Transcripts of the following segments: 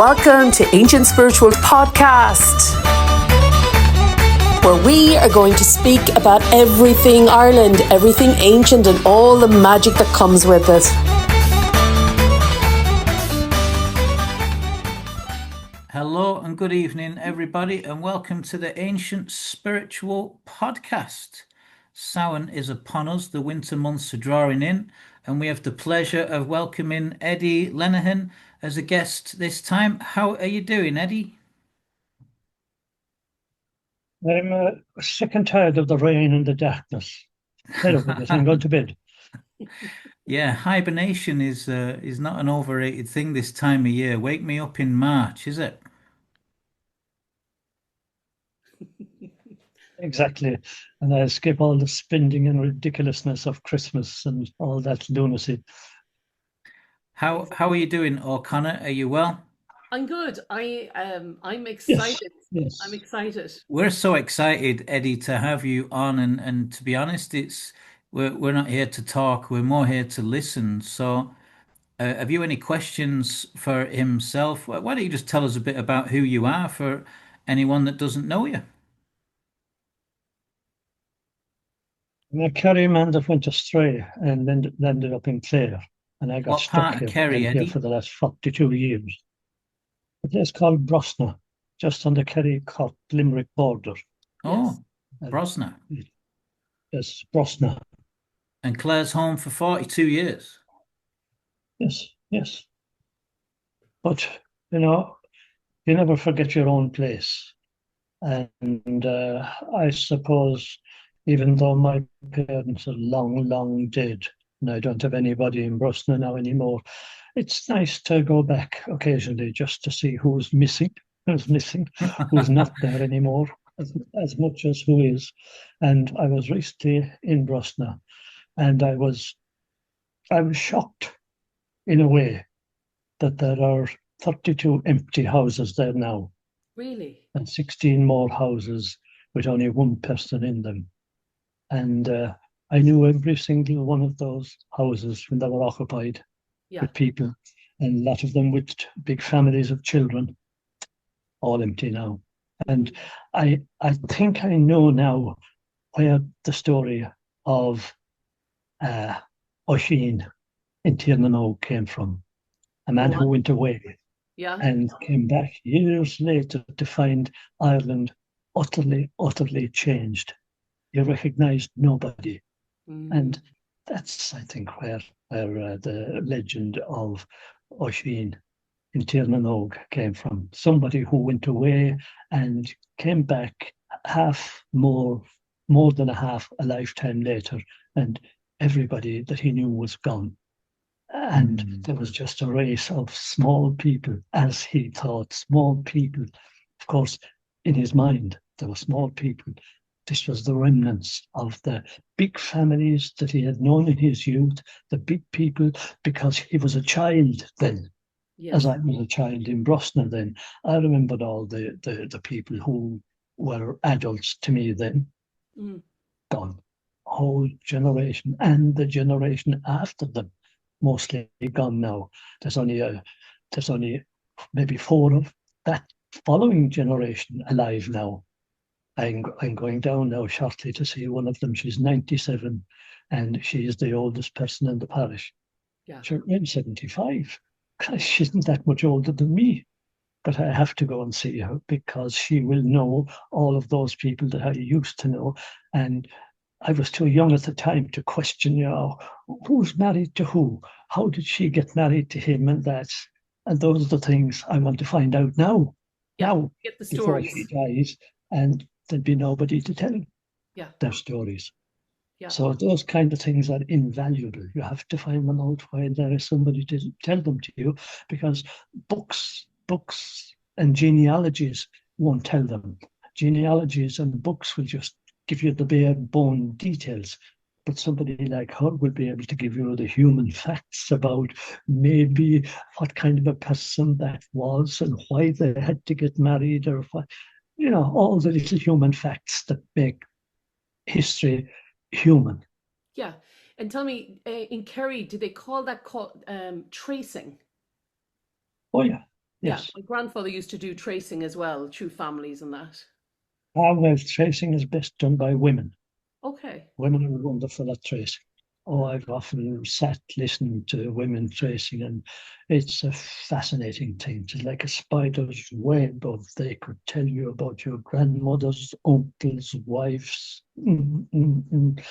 Welcome to Ancient Spiritual Podcast, where we are going to speak about everything Ireland, everything ancient, and all the magic that comes with it. Hello and good evening, everybody, and welcome to the Ancient Spiritual Podcast. Samhain is upon us, the winter months are drawing in, and we have the pleasure of welcoming Eddie Lenihan as a guest this time. How are you doing, Eddie? I'm sick and tired of the rain and the darkness. Fed up with it. I'm going to bed. Yeah, hibernation is not an overrated thing this time of year. Wake me up in March, is it? Exactly. And I escape all the spending and ridiculousness of Christmas and all that lunacy. How are you doing, O'Connor? Are you well? I'm good. I'm excited. Yes. I'm excited. We're so excited, Eddie, to have you on, and to be honest, we're not here to talk. We're more here to listen. So, have you any questions for himself? Why don't you just tell us a bit about who you are for anyone that doesn't know you? I'm a Kerry man that went astray and then ended up in Clare. And I got What stuck part of here, Kerry, been here Eddie? for the last 42 years. A place called Brosna, just on the Kerry-Cork-Limerick border. Oh, And Brosna. yes, Brosna. And Claire's home for 42 years. Yes. But, you know, you never forget your own place. And I suppose, even though my parents are long dead, and I don't have anybody in Brosna now anymore, it's nice to go back occasionally just to see who's missing, who's not there anymore, as much as who is. And I was recently in Brosna, and I was shocked in a way that there are 32 empty houses there now. Really? And 16 more houses with only one person in them. And I knew every single one of those houses when they were occupied with people, and a lot of them with big families of children, all empty now. And I think I know now where the story of Oisin in Tiernan came from. A man who went away and came back years later to find Ireland utterly changed. He recognized nobody. And that's, I think, where the legend of Oisin in Tiernan came from. Somebody who went away and came back more than a lifetime later, and everybody that he knew was gone. And there was just a race of small people, as he thought, small people. Of course, in his mind, there were small people. This was the remnants of the big families that he had known in his youth, the big people, because he was a child then, as I was a child in Brosna then. I remembered all the people who were adults to me then, gone. Whole generation, and the generation after them, mostly gone now. There's only maybe 4 of that following generation alive now. I'm going down now shortly to see one of them. She's 97, and she is the oldest person in the parish. I'm 75. She isn't that much older than me, but I have to go and see her because she will know all of those people that I used to know. And I was too young at the time to question, who's married to who? How did she get married to him and that? And those are the things I want to find out now. Now, get the before stories. she dies, and there'd be nobody to tell their stories. So those kind of things are invaluable. You have to find them out while there is somebody to tell them to you, because books and genealogies won't tell them. Genealogies and books will just give you the bare bone details, but somebody like her will be able to give you the human facts about maybe what kind of a person that was and why they had to get married, or what, all the little human facts that make history human. Yeah. And tell me, in Kerry, do they call that tracing? Oh yeah. Yes. My grandfather used to do tracing as well, through families and that. Well, tracing is best done by women. Okay. Women are wonderful at tracing. Oh, I've often sat listening to women tracing, and it's a fascinating thing. It's like a spider's web of they could tell you about your grandmother's, uncle's, wife's, and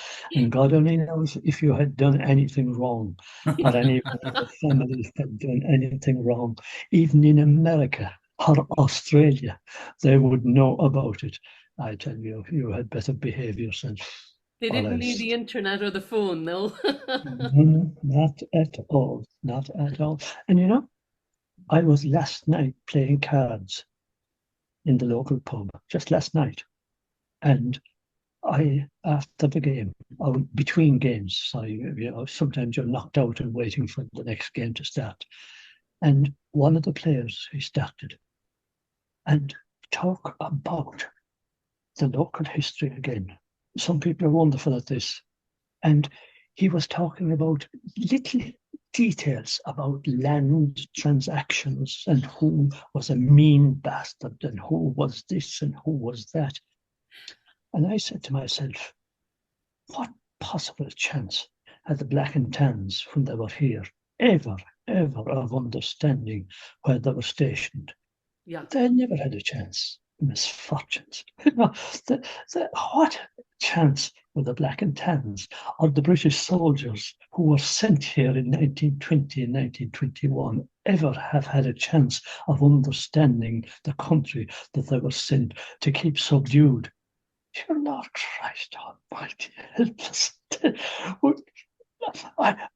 God only knows if you had done anything wrong, or any one of the families had done anything wrong. Even in America or Australia, they would know about it. I tell you, you had better behave yourself. They didn't need the internet or the phone, no. No, not at all. Not at all. And you know, I was last night playing cards in the local pub, just last night. And after the game, or between games, sometimes you're knocked out and waiting for the next game to start. And one of the players, he started and talk about the local history again. Some people are wonderful at this. And he was talking about little details about land transactions and who was a mean bastard and who was this and who was that. And I said to myself, what possible chance had the Black and Tans when they were here ever of understanding where they were stationed? Yeah. They never had a chance. Misfortunes. What chance were the Black and Tans or the British soldiers who were sent here in 1920 and 1921 ever have had a chance of understanding the country that they were sent to keep subdued? Dear Lord Christ Almighty, help us.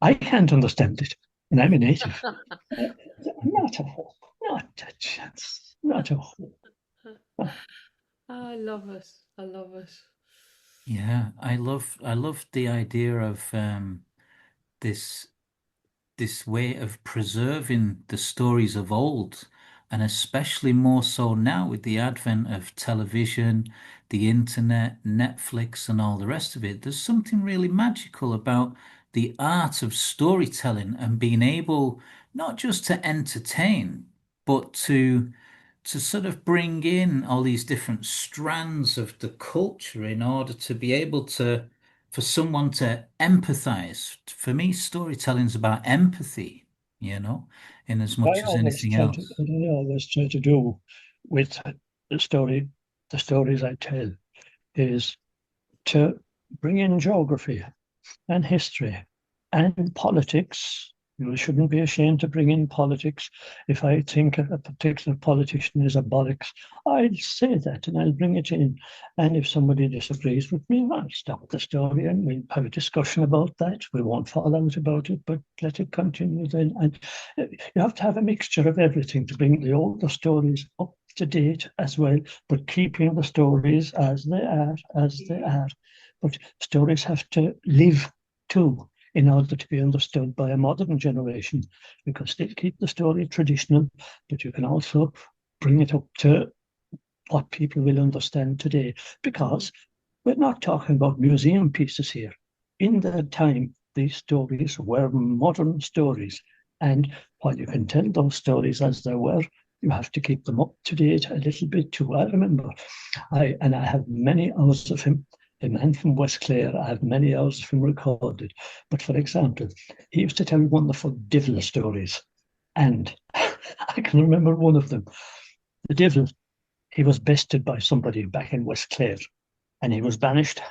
I can't understand it, and I'm a native. Not a hope, not a chance, not a hope. I love it. I love it. Yeah, I love the idea of this this way of preserving the stories of old, and especially more so now with the advent of television, the internet, Netflix, and all the rest of it. There's something really magical about the art of storytelling and being able not just to entertain, but to sort of bring in all these different strands of the culture in order to be able to for someone to empathize. For me, storytelling is about empathy, in as much as anything else. What I always try to do with the stories I tell, is to bring in geography and history and politics. You shouldn't be ashamed to bring in politics. If I think a particular politician is a bollocks, I'll say that and I'll bring it in. And if somebody disagrees with me, I'll stop the story and we'll have a discussion about that. We won't fall out about it, but let it continue then. And you have to have a mixture of everything to bring the older stories up to date as well, but keeping the stories as they are. But stories have to live too, in order to be understood by a modern generation. You can still keep the story traditional, but you can also bring it up to what people will understand today, because we're not talking about museum pieces here. In that time, these stories were modern stories, and while you can tell those stories as they were, you have to keep them up to date a little bit too. I remember, I have many hours of him. A man from West Clare, I have many hours of him recorded. But for example, he used to tell wonderful devil stories. And I can remember one of them. The devil, he was bested by somebody back in West Clare, and he was banished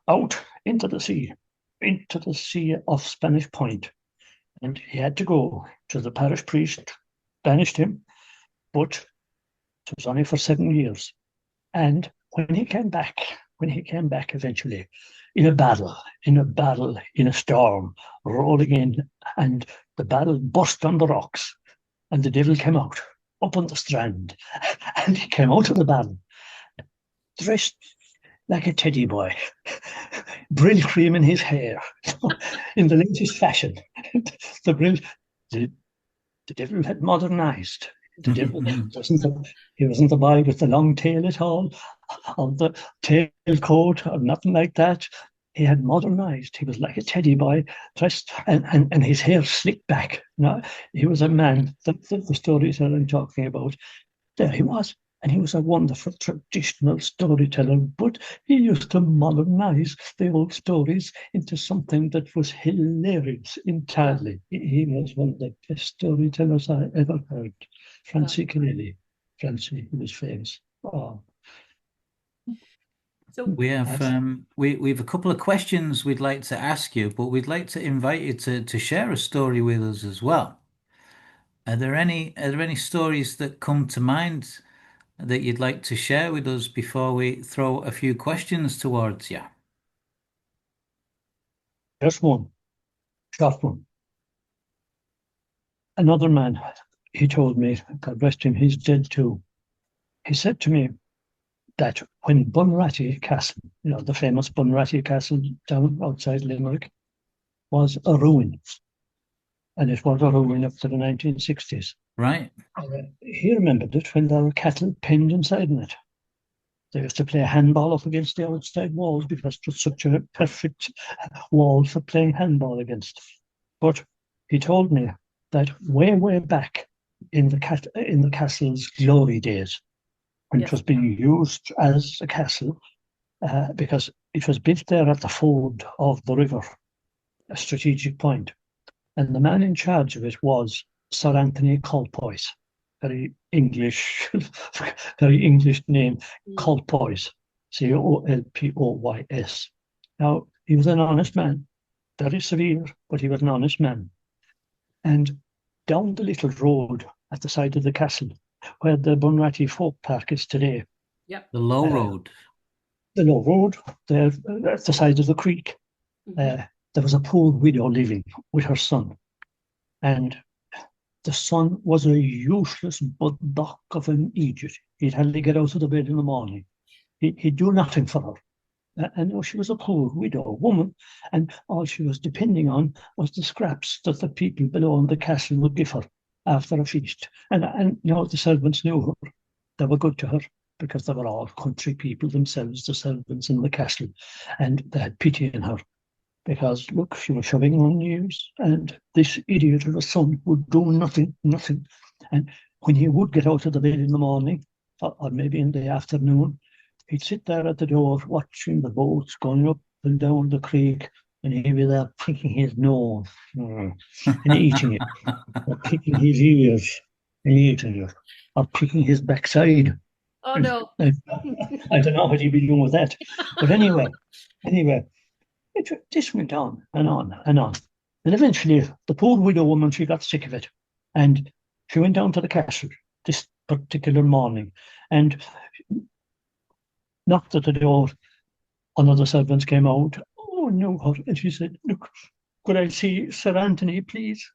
out into the sea off Spanish Point. And he had to go to the parish priest, banished him, but it was only for 7 years. And when he came back eventually, in a storm, rolling in, and the battle burst on the rocks, and the devil came out up on the strand, and he came out of the battle dressed like a teddy boy, brill cream in his hair, in the latest fashion. The devil had modernized. The devil he wasn't the boy with the long tail at all, or the tail coat, or nothing like that. he had modernized. He was like a teddy boy, dressed, and his hair slicked back. He was a man, the storyteller I'm talking about. There he was. And he was a wonderful traditional storyteller, but he used to modernize the old stories into something that was hilarious entirely. He was one of the best storytellers I ever heard. Francie Kennedy. Francie, he was famous. Oh. So we have we've a couple of questions we'd like to ask you, but we'd like to invite you to share a story with us as well. Are there any stories that come to mind that you'd like to share with us before we throw a few questions towards you? Just one, short one. Another man, he told me, God rest him, he's dead too. He said to me that when Bunratty Castle, the famous Bunratty Castle down outside Limerick, was a ruin, and it was a ruin up to the 1960s. Right. He remembered it when there were cattle penned inside in it. They used to play handball up against the outside walls because it was such a perfect wall for playing handball against. But he told me that way back in the castle's glory days, when it was being used as a castle, because it was built there at the ford of the river, a strategic point. And the man in charge of it was Sir Anthony Colpoys, very English, very English name, Colpoys, Colpoys. Now, he was an honest man, very severe, but he was an honest man. And down the little road at the side of the castle, where the Bunratty Folk Park is today. Yep. The low road. The low road, there at the side of the creek. There was a poor widow living with her son. And the son was a useless buddock of an idiot. He'd hardly get out of the bed in the morning. He'd do nothing for her. And she was a poor widow woman, and all she was depending on was the scraps that the people below in the castle would give her after a feast. And the servants knew her. They were good to her because they were all country people themselves, the servants in the castle, and they had pity in her because, look, she was shoving on news, and this idiot of a son would do nothing. And when he would get out of the bed in the morning, or maybe in the afternoon, he'd sit there at the door watching the boats going up and down the creek, and he'd be there picking his nose and eating it, or picking his ears and eating it, or picking his backside. Oh, no. I don't know what he'd be doing with that. But anyway, this went on and on and on. And eventually, the poor widow woman, she got sick of it. And she went down to the castle this particular morning and knocked at the door. One of the servants came out. Oh, no, and she said, look, could I see Sir Anthony, please?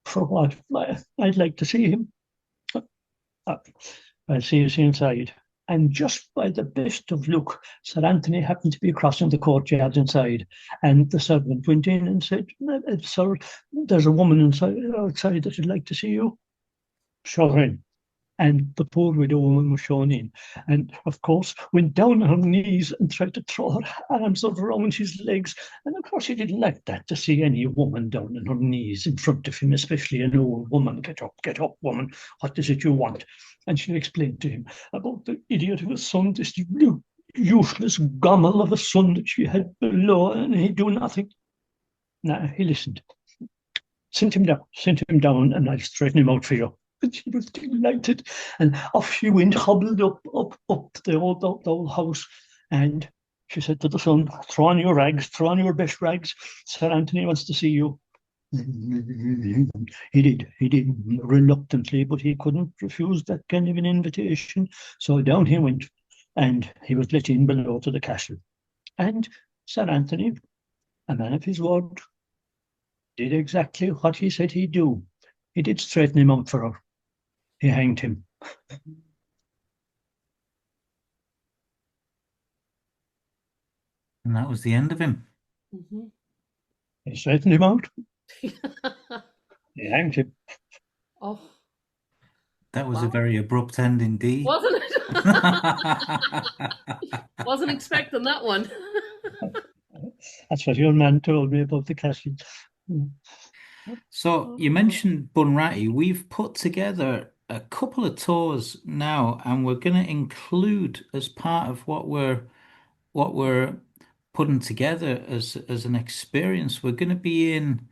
For what? I'd like to see him. I'll see you inside. And just by the best of luck, Sir Anthony happened to be crossing the courtyard inside. And the servant went in and said, sir, there's a woman outside that would like to see you. Show her in. And the poor widow woman was shown in, and of course went down on her knees and tried to throw her arms around his legs. And of course he didn't like that, to see any woman down on her knees in front of him, especially an old woman. Get up, woman. What is it you want? And she explained to him about the idiot of a son, this useless gommel of a son that she had below, and he'd do nothing. Now he listened. Sent him down, and I'll straighten him out for you. And she was delighted, and off she went, hobbled up the old house. And she said to the son, throw on your rags, throw on your best rags. Sir Anthony wants to see you. He did reluctantly, but he couldn't refuse that kind of an invitation. So down he went, and he was let in below to the castle. And Sir Anthony, a man of his word, did exactly what he said he'd do. He did straighten him out for her. He hanged him. And that was the end of him. Mm-hmm. He straightened him out. He hanged him. Oh. That was a very abrupt end indeed. Wasn't it? Wasn't expecting that one. That's what your man told me about the castle. So you mentioned Bunratty. We've put together a couple of tours now, and we're going to include as part of what we're putting together as an experience. We're going to be in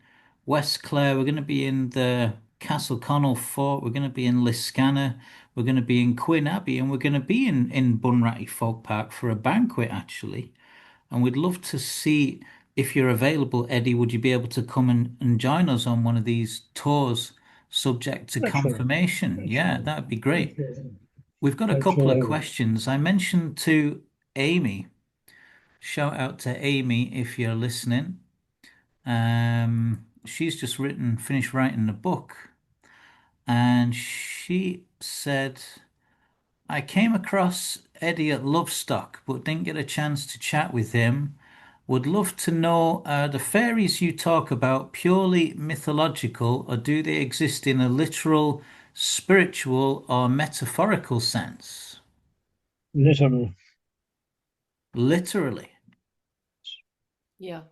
West Clare. We're going to be in the Castle Connell Fort. We're going to be in Liscannor. We're going to be in Quinn Abbey, and we're going to be in Bunratty Folk Park for a banquet actually. And we'd love to see if you're available, Eddie. Would you be able to come and join us on one of these tours, subject to That's right. confirmation? That's Yeah, right. that'd be great. That's right. We've got a That's couple of right. questions. I mentioned to Amy, shout out to Amy if you're listening. She's just finished writing the book, and she said, I came across Eddie at Lovestock, but didn't get a chance to chat with him. Would love to know, are the fairies you talk about purely mythological, or do they exist in a literal, spiritual, or metaphorical sense? Literally. Literally. Yeah.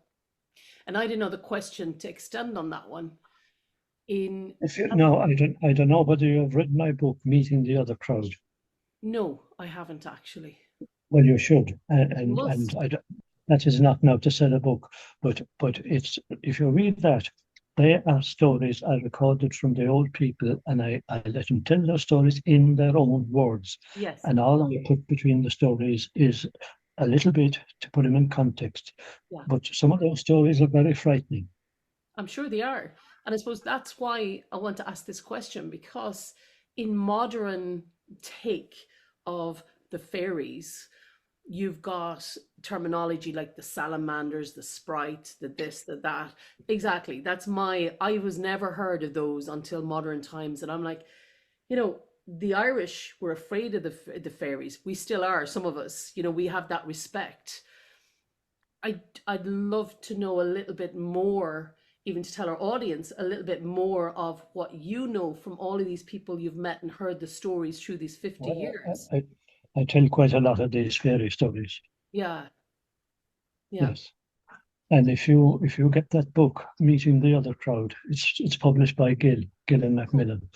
And I didn't know the question to extend on that one. No, I don't know whether you've written my book, Meeting the Other Crowd. No, I haven't actually. Well, you should, and Must. that is not now to sell a book, but it's, if you read that, they are stories I recorded from the old people, and I let them tell their stories in their own words, Yes. and all I put between the stories is a little bit to put them in context. Yeah. But some of those stories are very frightening. I'm sure they are. And I suppose that's why I want to ask this question, because in modern take of the fairies, you've got terminology like the salamanders, the sprite, the this, the that. Exactly. I was never heard of those until modern times. And I'm like, the Irish were afraid of the fairies. We still are, some of us. We have that respect. I'd love to know a little bit more, even to tell our audience a little bit more of what you know from all of these people you've met and heard the stories through these 50 years. I tell quite a lot of these fairy stories. Yeah. Yes. And if you get that book, Meeting the Other Crowd, it's published by Gillen Macmillan.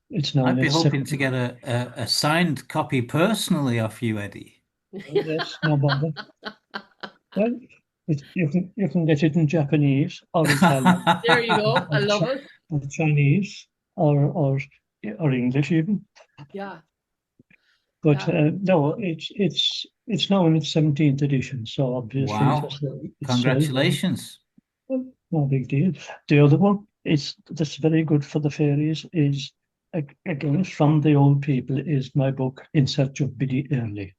It's now I'd in be its hoping second. to get a signed copy personally off you, Eddie. Yes, no bother. Well, you can get it in Japanese or Italian. There you go. I love it. Or Chinese or English even. Yeah. But no, it's now in its 17th edition, so obviously Wow. Congratulations. Well, no big deal. The other one that's very good for the fairies is, again, from the old people, is my book In Search of Biddy Early.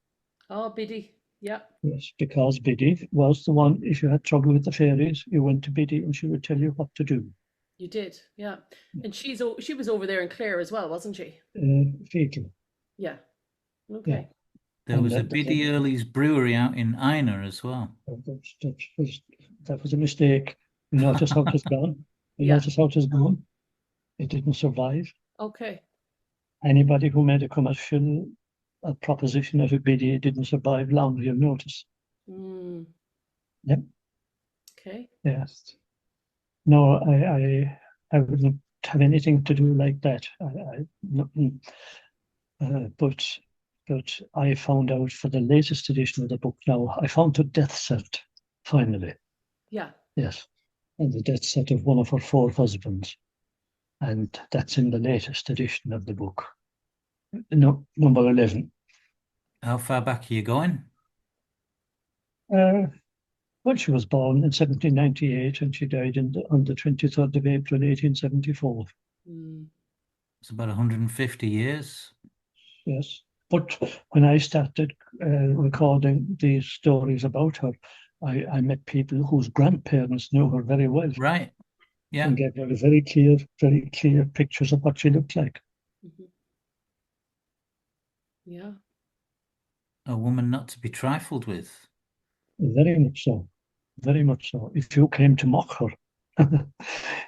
Oh, Biddy. Yeah. Yes, because Biddy was the one, if you had trouble with the fairies, you went to Biddy and she would tell you what to do. You did, yeah. And she was over there in Clare as well, wasn't she? Fecal. Yeah. Okay. Yeah. There was a Biddy Early's brewery out in Ina as well. That was a mistake. You notice how it has gone? Notice how it has gone? It didn't survive. Okay. Anybody who made a commercial proposition of a Biddy didn't survive long, you'll notice. Yep. Okay. Yes. No, I wouldn't have anything to do like that. But I found out for the latest edition of the book now, I found a death cert, finally. Yeah. Yes. And the death cert of one of her 4 husbands. And that's in the latest edition of the book. No, number 11. How far back are you going? Well, she was born in 1798 and she died on the 23rd of April, 1874. It's about 150 years. Yes. But when I started recording these stories about her, I met people whose grandparents knew her very well. Right. Yeah. And gave her very clear pictures of what she looked like. Yeah. A woman not to be trifled with. Very much so. Very much so. If you came to mock her,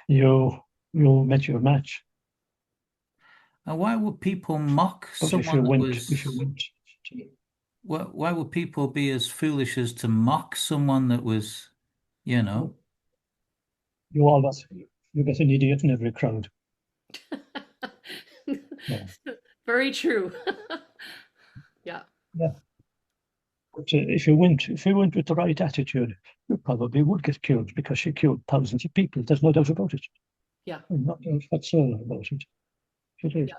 you met your match. And why would people mock someone that was... Why would people be as foolish as to mock someone that was You know. You get an idiot in every crowd. Yeah. Very true. Yeah. Yeah. But if you went with the right attitude, you probably would get killed, because she killed thousands of people. There's no doubt about it. Yeah. Not doubt whatsoever about it. She did. Yeah.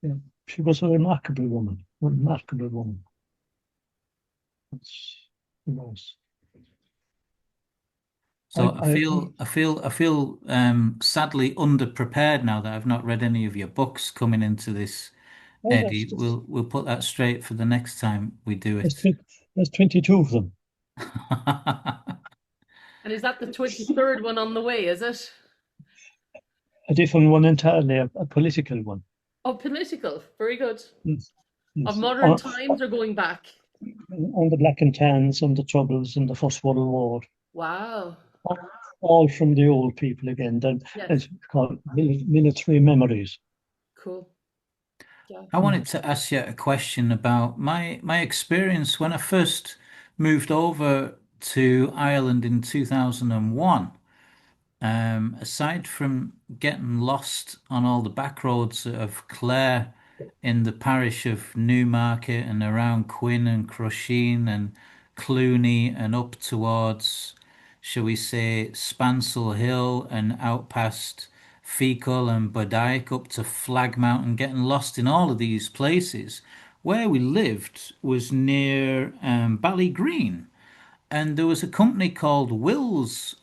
Yeah. She was a remarkable woman. Remarkable woman. She was. So I feel sadly underprepared now that I've not read any of your books coming into this, Eddie. We'll put that straight for the next time we do it. There's 22 of them. And is that the 23rd one on the way, is it? A different one entirely, a political one. Oh, political. Very good. Yes. Of modern times or going back? On the Black and Tans and the Troubles and the First World War. Wow. All from the old people again. Yes. It's called military memories. Cool. Yeah. I wanted to ask you a question about my experience when I first moved over to Ireland in 2001. Aside from getting lost on all the back roads of Clare in the parish of Newmarket and around Quin and Crusheen and Clooney and up towards, shall we say, Spansel Hill and out past Fecal and Bodyke up to Flag Mountain, getting lost in all of these places. Where we lived was near Ballygreen, and there was a company called Willis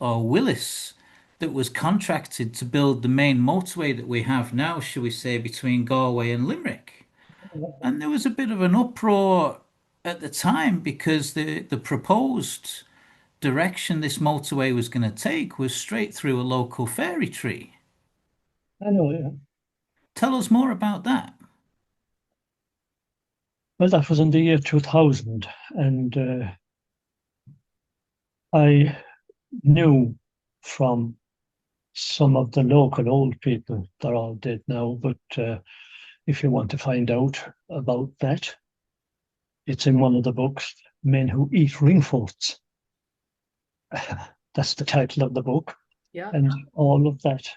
that was contracted to build the main motorway that we have now, shall we say, between Galway and Limerick. And there was a bit of an uproar at the time because the proposed direction this motorway was going to take was straight through a local fairy tree. I know, yeah. Tell us more about that. Well, that was in the year 2000, and I knew from some of the local old people, they're all dead now, but if you want to find out about that, it's in one of the books, Men Who Eat Ring Forts. That's the title of the book. Yeah. And all of that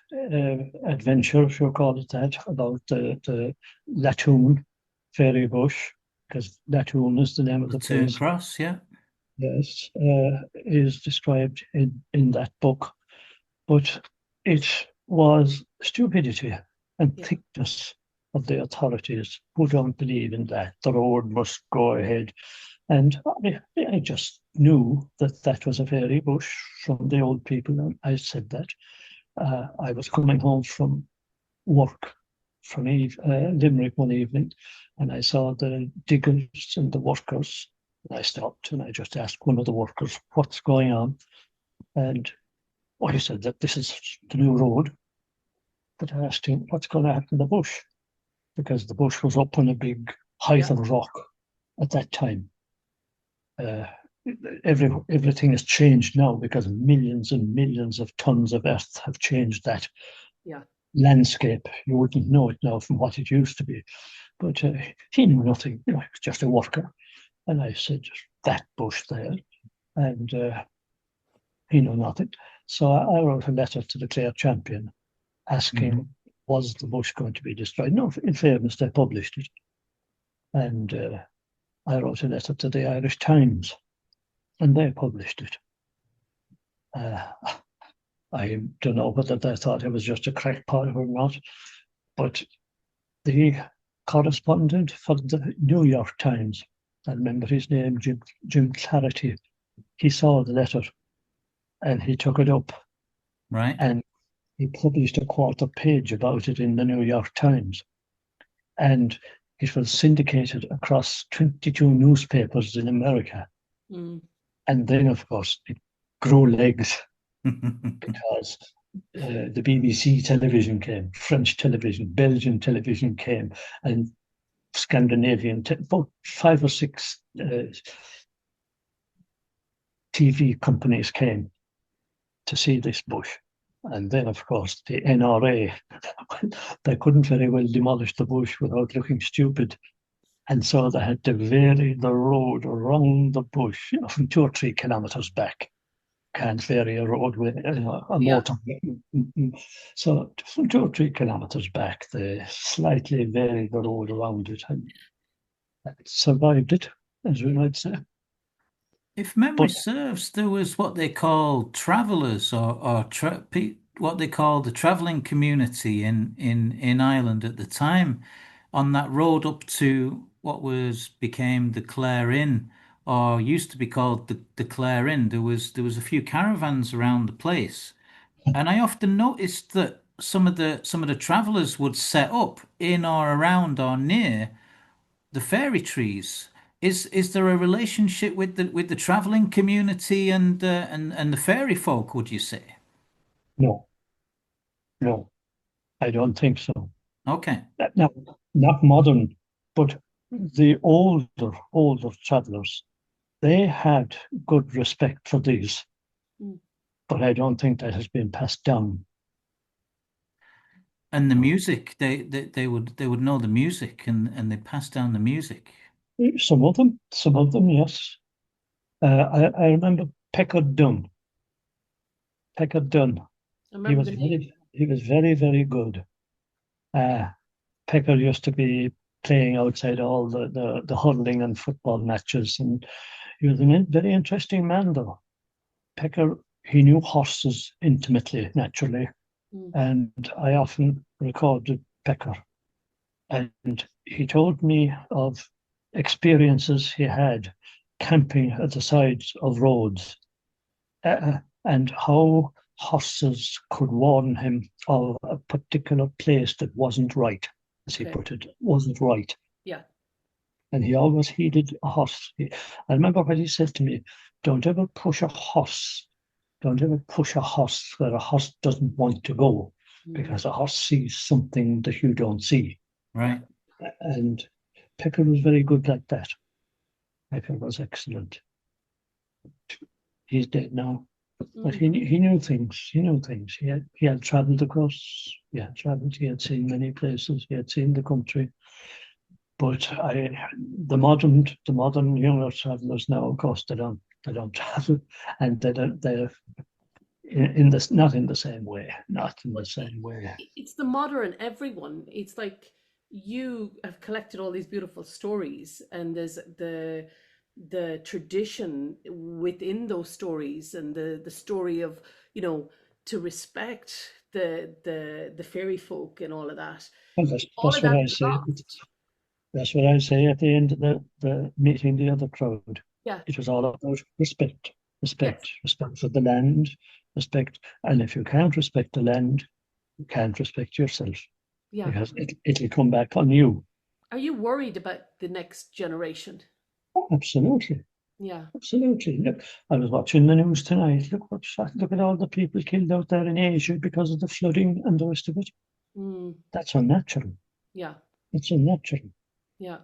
adventure, if you call it that, about the Latoon Fairy Bush, because Latoon is the name of the place. Cross, yeah. Yes, is described in that book. But it was stupidity and thickness of the authorities who don't believe in that. The road must go ahead. And I just knew that that was a fairy bush from the old people. And I said that. I was coming home from work from Limerick one evening, and I saw the diggers and the workers. And I stopped and I just asked one of the workers, what's going on? And he said that this is the new road. But I asked him, what's going to happen to the bush? Because the bush was up on a big height of rock at that time. Everything has changed now because millions and millions of tons of earth have changed that landscape. You wouldn't know it now from what it used to be. But he knew nothing. He was just a worker. And I said, that bush there. And he knew nothing. So I wrote a letter to the Clare Champion asking, was the bush going to be destroyed? No, in fairness, they published it. And I wrote a letter to the Irish Times, and they published it. I don't know whether they thought it was just a crackpot or not, but the correspondent for the New York Times, I remember his name, Jim Clarity, he saw the letter and he took it up. Right. And he published a quarter page about it in the New York Times. And it was syndicated across 22 newspapers in America. And then, of course, it grew legs because the BBC television came, French television, Belgian television came, and Scandinavian, about 5 or 6 TV companies came to see this bush. And then, of course, the NRA, they couldn't very well demolish the bush without looking stupid. And so they had to vary the road around the bush, from 2 or 3 kilometres back. can't vary a roadway, a motor. So 2 or 3 kilometres back, they slightly varied the road around it and survived it, as we might say. If memory serves, there was what they call travellers or what they call the travelling community in Ireland at the time on that road up to what became the Clare Inn, or used to be called the Clare Inn. There was a few caravans around the place, and I often noticed that some of the travellers would set up in or around or near the fairy trees. Is there a relationship with the travelling community and the fairy folk, would you say? No, I don't think so. Okay. Now, not modern, but the older travellers, they had good respect for these, but I don't think that has been passed down. And the music, they would know the music and they pass down the music. Some of them, yes. I remember Peckard Dunn. He was very, very good. Pecker used to be playing outside all the hurling and football matches, and he was a very interesting man, though. Pecker, he knew horses intimately, naturally, and I often recorded Pecker. And he told me of experiences he had camping at the sides of roads, and how horses could warn him of a particular place that wasn't right, as he put it, wasn't right. Yeah. And he always heeded a horse. I remember what he said to me, don't ever push a horse. Don't ever push a horse where a horse doesn't want to go, because a horse sees something that you don't see. Right. And Pecker was very good like that. Pecker was excellent. He's dead now. But he knew things. He knew things. He had travelled across. He had seen many places. He had seen the country. But the modern younger travellers now, of course, they don't travel, and they're not in the same way. Not in the same way. It's the modern everyone. It's like you have collected all these beautiful stories, and there's the tradition within those stories, and the story of, to respect the fairy folk and all of that. Well, that's what I say. That's what I say at the end of the meeting, the other crowd. Yeah. It was all about respect. Respect for the land, respect. And if you can't respect the land, you can't respect yourself. Yeah. Because it'll come back on you. Are you worried about the next generation? Oh, absolutely. Yeah. Absolutely. Look, I was watching the news tonight. Look at all the people killed out there in Asia because of the flooding and the rest of it. That's unnatural. Yeah. It's unnatural. Yeah.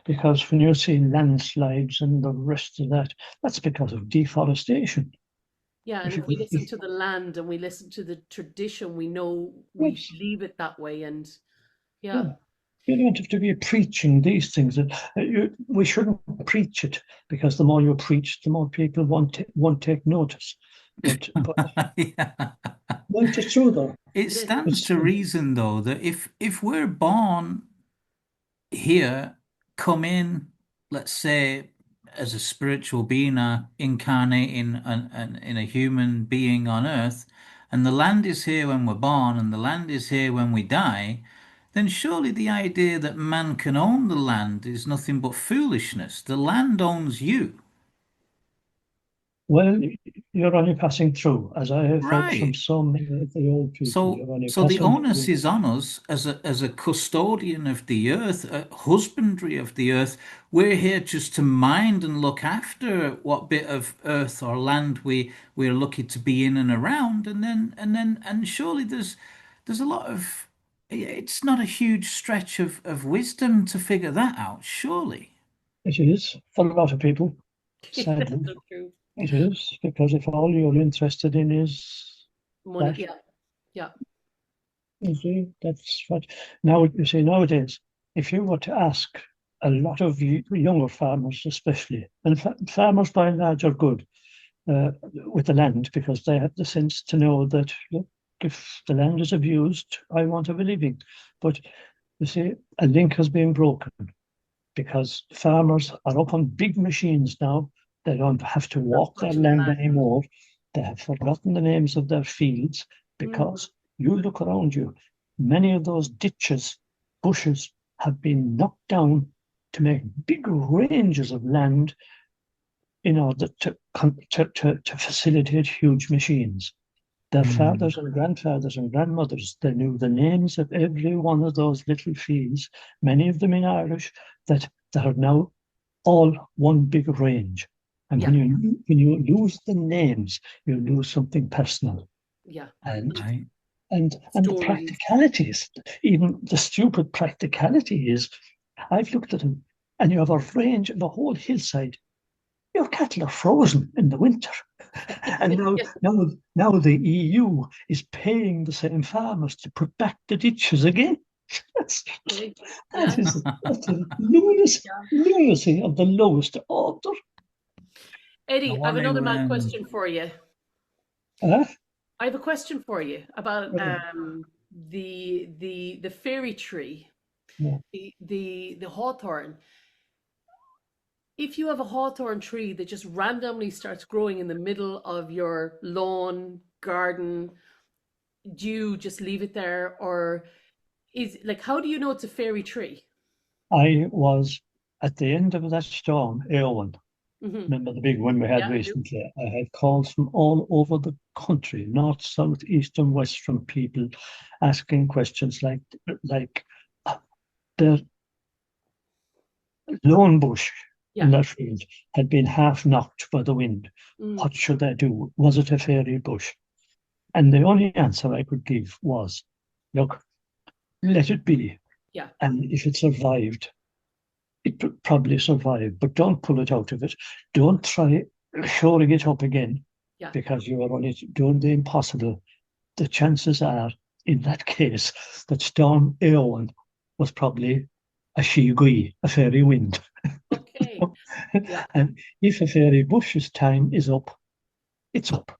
Because when you're seeing landslides and the rest of that, that's because of deforestation. Yeah, and if we listen to the land and we listen to the tradition, we know we leave it that way. And yeah. You don't have to be preaching these things. We shouldn't preach it, because the more you preach, the more people won't take notice. But it's true, though. It stands to reason, though, that if we're born here, come in, let's say, as a spiritual being, incarnating in a human being on earth, and the land is here when we're born and the land is here when we die, then surely the idea that man can own the land is nothing but foolishness. The land owns you. Well, you're only passing through, as I have heard from so many of the old people. So the onus is on us as a custodian of the earth, a husbandry of the earth. We're here just to mind and look after what bit of earth or land we're lucky to be in and around, and surely there's a lot of. It's not a huge stretch of wisdom to figure that out, surely. It is for a lot of people, sadly. It is, because if all you're interested in is money, you see, that's what. Now, you see, nowadays, if you were to ask a lot of younger farmers, especially, and farmers by and large are good with the land because they have the sense to know that, look, if the land is abused, I won't have a living. But you see, a link has been broken because farmers are up on big machines now. They don't have to walk their land anymore. They have forgotten the names of their fields because you look around you, many of those ditches, bushes have been knocked down to make big ranges of land in order to facilitate huge machines. Their fathers and grandfathers and grandmothers, they knew the names of every one of those little fields, many of them in Irish, that are now all one big range. And when you lose the names, you lose something personal. Yeah. And the practicalities, even the stupid practicality is, I've looked at them, and you have a range of a whole hillside. Your cattle are frozen in the winter. And now the EU is paying the same farmers to put back the ditches again. That's a lunacy of the lowest order. Eddie, I have another mad question for you. I have a question for you about the fairy tree, the hawthorn. If you have a hawthorn tree that just randomly starts growing in the middle of your lawn, garden, do you just leave it there, or how do you know it's a fairy tree? I was at the end of that storm, Eowyn. Remember the big one we had recently? I had calls from all over the country, north, south, east, and west, from people asking questions like the lone bush in that field had been half knocked by the wind. What should I do? Was it a fairy bush? And the only answer I could give was, look, let it be. Yeah. And if it survived, it would probably survive, but don't pull it out of it. Don't try shoring it up again, because you are only doing the impossible. The chances are, in that case, that Storm Eowyn was probably a she-gui, a fairy wind. Okay. And if a fairy bush's time is up, it's up.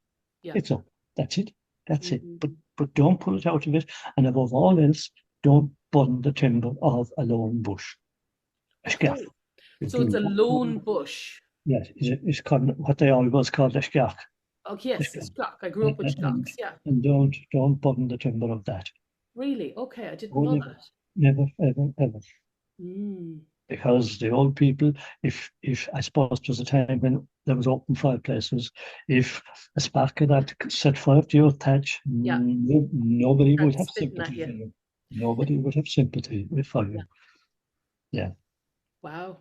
Yeah. It's up. That's it. That's it. But don't pull it out of it. And above all else, don't burn the timber of a lone bush. Okay. So it's a lone bush. Yes, it's called what they always called a skeach. Oh yes, a skeach. I grew up with skeachs, And don't burn the timber of that. Really? Okay, I didn't know that. Never, ever, ever. Because the old people, if I suppose it was a time when there was open fireplaces, if a spark of that set fire to your thatch, nobody would have sympathy for you. Nobody would have sympathy for you. Yeah. Wow.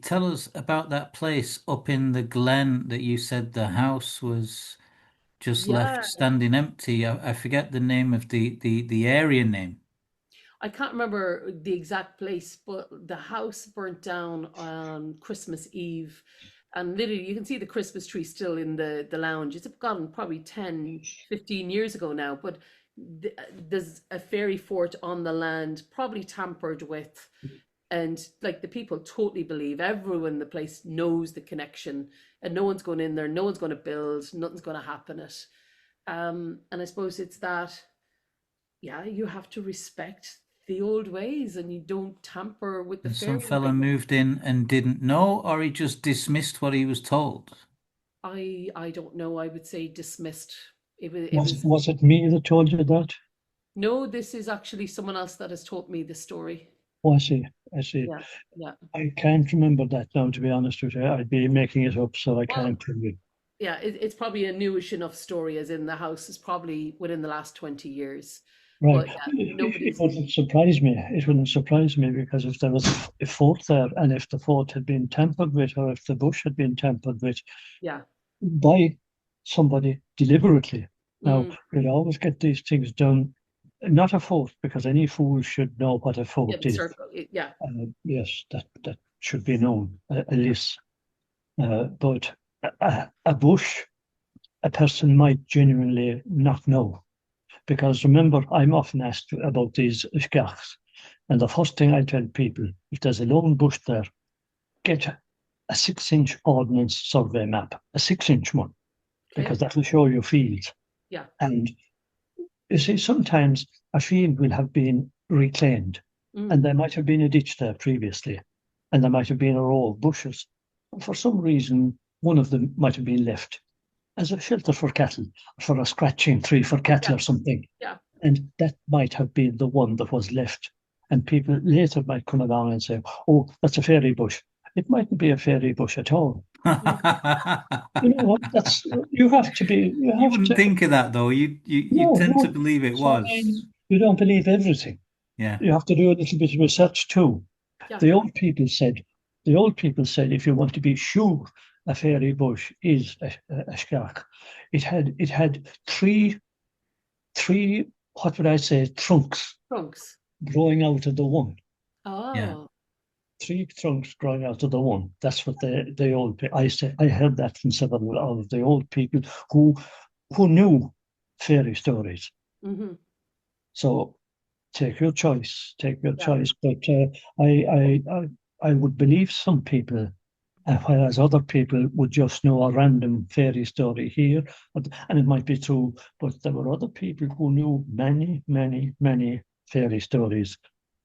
Tell us about that place up in the glen that you said the house was just left standing empty. I forget the name of the area name. I can't remember the exact place, but the house burnt down on Christmas Eve. And literally, you can see the Christmas tree still in the lounge. It's gone probably 10, 15 years ago now, but there's a fairy fort on the land, probably tampered with. And like the people totally believe, everyone in the place knows the connection, and no one's going in there, no one's going to build, nothing's going to happen it. And I suppose it's that, you have to respect the old ways and you don't tamper with the fairy. Some fella moved in and didn't know, or he just dismissed what he was told? I don't know. I would say dismissed. Was it me that told you that? No, this is actually someone else that has told me the story. Oh, I see. Yeah. I can't remember that now, to be honest with you. I'd be making it up, so I can't tell you. Yeah, it's probably a newish enough story, as in the house is probably within the last 20 years. Right. But, it wouldn't surprise me. It wouldn't surprise me, because if there was a fort there, and if the fort had been tampered with, or if the bush had been tampered with by somebody deliberately. Now, we'd always get these things done. Not a fort, because any fool should know what a fort is. Yes, that should be known, at least. But a bush, a person might genuinely not know. Because remember, I'm often asked about these skeachs, And the first thing I tell people, if there's a lone bush there, get a 6-inch ordnance survey map, a 6-inch one, because that will show you fields. Yeah. And you see, sometimes a field will have been reclaimed, and there might have been a ditch there previously, and there might have been a row of bushes. And for some reason, one of them might have been left as a shelter for cattle, for a scratching tree for cattle or something. Yeah. And that might have been the one that was left. And people later might come along and say, oh, that's a fairy bush. It mightn't be a fairy bush at all. You know what? That's you have to be. You wouldn't think of that, though. You tend to believe it was. You don't believe everything. Yeah. You have to do a little bit of research too. Yeah. The old people said, if you want to be sure a fairy bush is a scark, it had three, what would I say, trunks growing out of the one. Oh. Yeah. 3 trunks growing out of the one. That's what the old. I heard that from several of the old people who knew fairy stories. Mm-hmm. So take your choice. But I would believe some people, whereas other people would just know a random fairy story here, and it might be true. But there were other people who knew many, many, many fairy stories.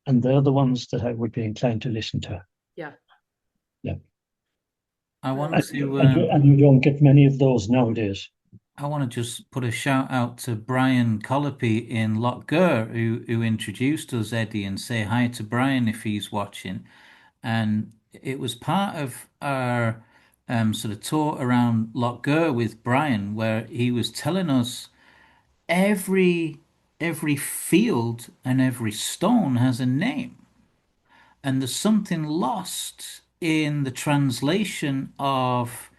And they're the ones that I would be inclined to listen to. Yeah. Yeah. I want to. And you don't get many of those nowadays. I want to just put a shout out to Brian Colopy in Lochgur, who introduced us, Eddie, and say hi to Brian if he's watching. And it was part of our sort of tour around Lochgur with Brian, where he was telling us every field and every stone has a name. And there's something lost in the translation of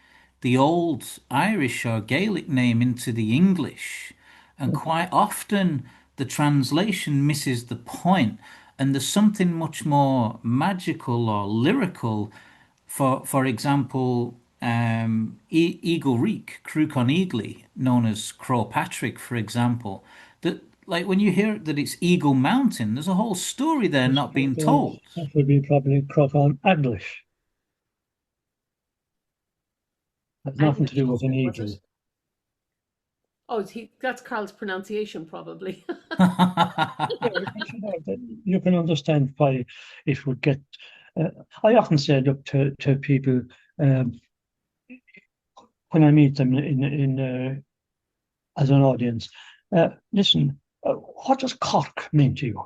the old Irish or Gaelic name into the English. And quite often the translation misses the point, and there's something much more magical or lyrical. For example, Eagle Reek, Cruachan Eagly, known as Croagh Patrick, for example, that like when you hear that it's Eagle Mountain, there's a whole story there not being told. That would be probably Cruachan Eaglich. Has nothing to do with an eagle. Oh, that's Carl's pronunciation, probably. You can understand why it would get. I often say, look, to people when I meet them in as an audience, listen, what does cork mean to you?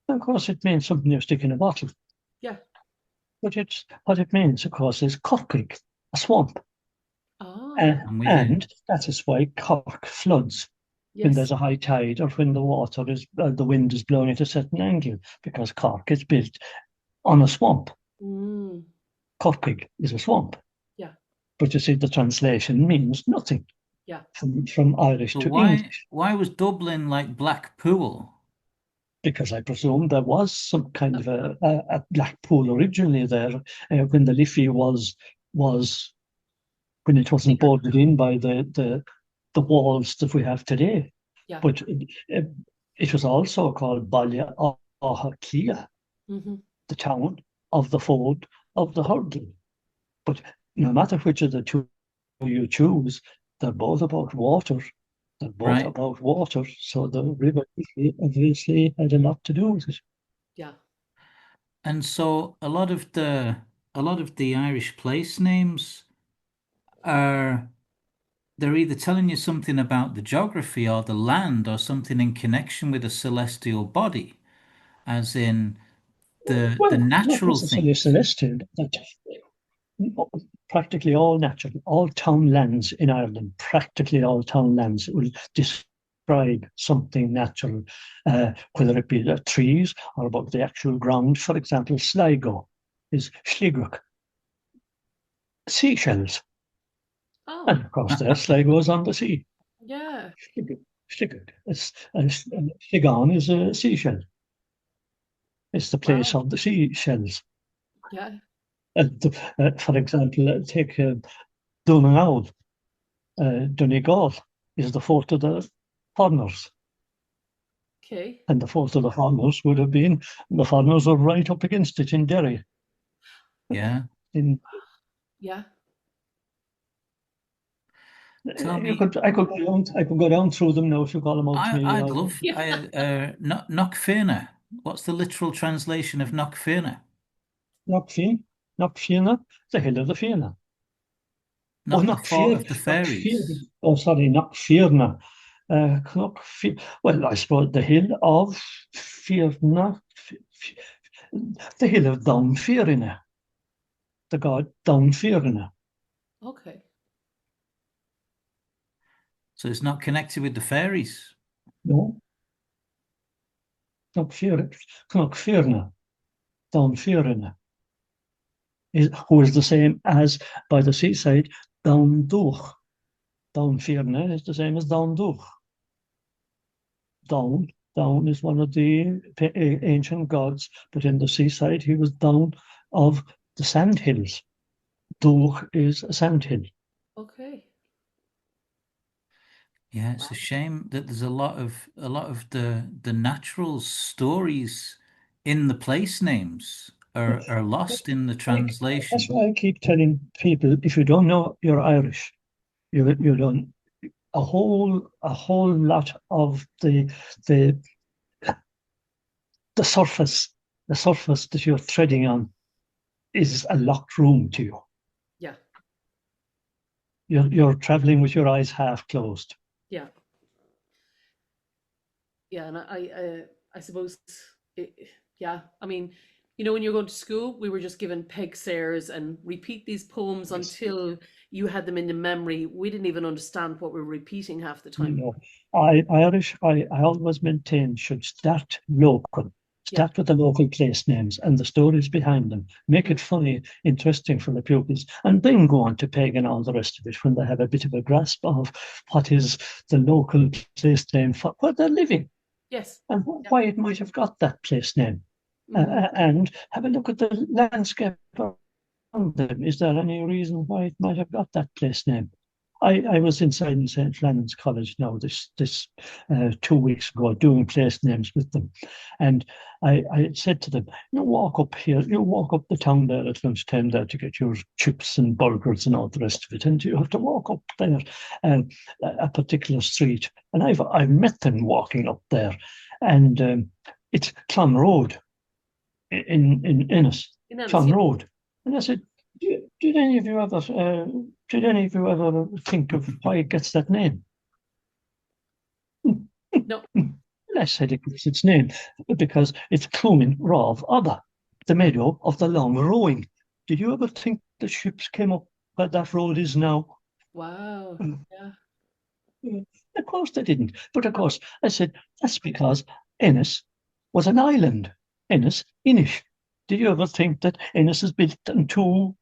Of course, it means something you stick in a bottle. Yeah. But what it means, of course, is corking, a swamp. Oh. And that is why Cork floods when there's a high tide or when the wind is blowing at a certain angle, because Cork is built on a swamp. Corking is a swamp. Yeah. But you see, the translation means nothing. Yeah. From Irish to English. Why was Dublin like Blackpool? Because I presume there was some kind of a Blackpool originally there when the Liffey was when it wasn't bordered in by the walls that we have today. Yeah. But it was also called Baile Átha Cliath, the town of the fold of the hurdle. But no matter which of the two you choose, they're both about water. They're both about water. So the river obviously had a lot to do with it. Yeah. And so a lot of the Irish place names they're either telling you something about the geography or the land or something in connection with a celestial body, as in the natural thing. Celestial. Practically all town lands in Ireland, practically all town lands will describe something natural, whether it be the trees or about the actual ground. For example, Sligo is Sligo, seashells. Oh. And of course, there Sligo is on the sea. Yeah. Sligo. Sligon is a seashell. It's the place of the seashells. Yeah. For example, take Donegal. Donegal is the fort of the foreigners. Okay. And the fort of the farmers would have been, the farmers were right up against it in Derry. Yeah. Yeah. I could go down through them now if you call them out to me. I'd love Knockfearna. What's the literal translation of Knockfearna? Knockfearna, the hill of the Fianna. Not the fort of the fairies. Oh, sorry, Knockfearna. Well, I suppose the hill of Fianna, the hill of Downfearna, the god Downfearna. Okay. So it's not connected with the fairies? No. Knockfearna, Downfearna, who is the same as, by the seaside, Downduch. Downfearna is the same as Downduch. Down is one of the ancient gods, but in the seaside he was down of the sand hills. Duch is a sand hill. Okay. Yeah, it's a shame that there's a lot of the natural stories in the place names are lost in the translation. That's why I keep telling people, if you don't know you're Irish, you don't a whole lot of the surface that you're treading on is a locked room to you. Yeah. You're traveling with your eyes half closed. Yeah. Yeah, and I suppose, yeah, I mean, when you're going to school, we were just given peg sayers and repeat these poems until you had them in the memory. We didn't even understand what we were repeating half the time. Irish, I always maintain, should start local. Start with the local place names and the stories behind them. Make it funny, interesting for the pupils, and then go on to peg and all the rest of it when they have a bit of a grasp of what is the local place name for where they're living. Yes. And why it might have got that place name. And have a look at the landscape around them. Is there any reason why it might have got that place name? I was inside in St. Flannan's College now this 2 weeks ago doing place names with them. And I said to them, you walk up here, you walk up the town there at lunchtime there to get your chips and burgers and all the rest of it. And you have to walk up there a particular street. And I've met them walking up there. And it's Clon Road in Ennis. Clon Road. And I said, did any of you ever think of why it gets that name? No. I said it gets its name because it's Clúin Ráv Ada, the meadow of the long rowing. Did you ever think the ships came up where that road is now? Wow. Yeah. Of course they didn't. But of course, I said, that's because Ennis was an island. Ennis, Inish. Did you ever think that Ennis is built on two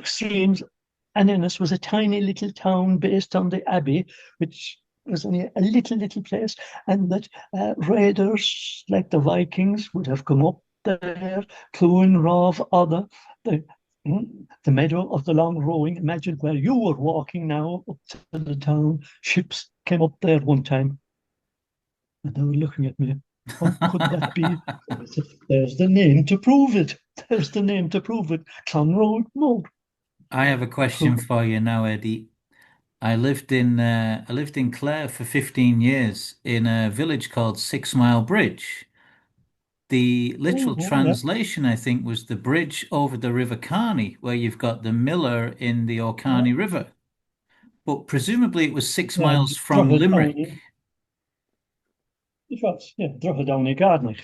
streams, and Ennis was a tiny little town based on the Abbey, which was only a little place, and that raiders like the Vikings would have come up there, Clúin Ráv Ada, the meadow of the long rowing. Imagine where you were walking now up to the town. Ships came up there one time, and they were looking at me. How could that be? There's the name to prove it. Clon Road. I have a question for you now, Eddie. I lived in Clare for 15 years in a village called 6 Mile Bridge. The literal translation, I think, was the bridge over the River Carney, where you've got the miller in the O'Carney River. But presumably it was 6 miles from Limerick. It was, Drogheda Garden.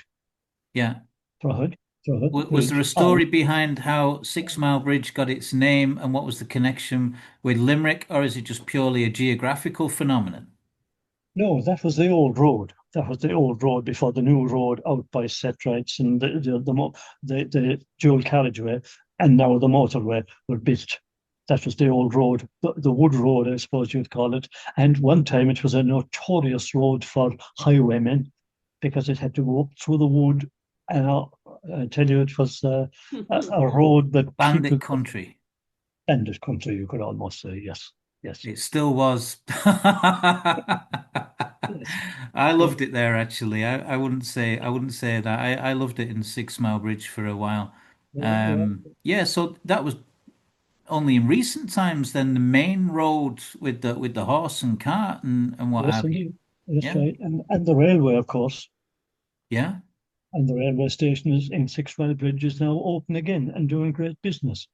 Yeah. Drogheda. Was there a story behind how 6 Mile Bridge got its name and what was the connection with Limerick, or is it just purely a geographical phenomenon? No, that was the old road. That was the old road before the new road out by Setrites and the dual carriageway, and now the motorway were built. That was the old road, the wood road, I suppose you'd call it. And one time it was a notorious road for highwaymen because it had to go up through the wood. And I tell you, it was a road that Bandit country. Bandit country, you could almost say, yes. It still was. I loved it there actually. I wouldn't say that. I loved it in 6 Mile Bridge for a while. Yeah. Yeah, so that was only in recent times then the main road with the horse and cart and what Yes, have you. indeed. That's Yeah, right. And the railway, of course. yeah, And the railway station is in 6 Mile Bridge is now open again and doing great business,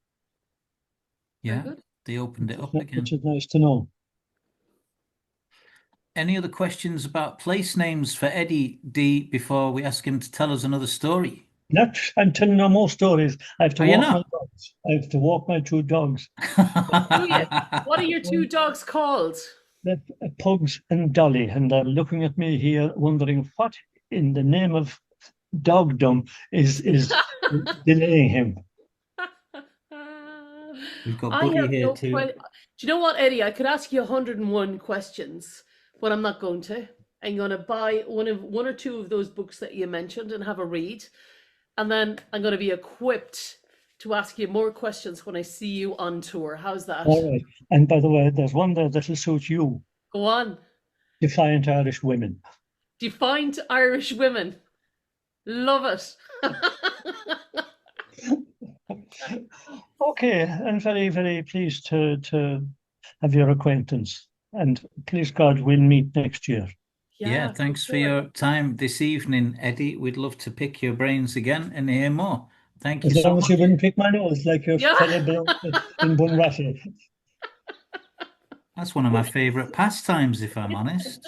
Very yeah. good. They opened it up which again. is nice to know. Any other questions about place names for Eddie D before we ask him to tell us another story? Not, I'm telling no more stories. I have to Are you walk my not? dogs. I have to walk my two dogs. Do you? What are your two dogs called? They're Pugs and Dolly, and they're looking at me here, wondering what in the name of dogdom is delaying him. We've got I Buddy have here no too. question. Do you know what, Eddie? I could ask you 101 questions, but I'm not going to. I'm going to buy one or two of those books that you mentioned and have a read, and then I'm going to be equipped to ask you more questions when I see you on tour. How's that? All right. And by the way, there's one there that'll suit you. Go on. Defiant Irish Women. Defined Irish Women. Love it. Okay, and very, very pleased to have your acquaintance. And please God, we'll meet next year. Yeah, Yeah, thanks for sure. your time this evening, Eddie. We'd love to pick your brains again and hear more. Thank you As so long as you much. wouldn't pick my nose like your Yeah. fellow in Bunratty. That's one of my favorite pastimes, if I'm honest.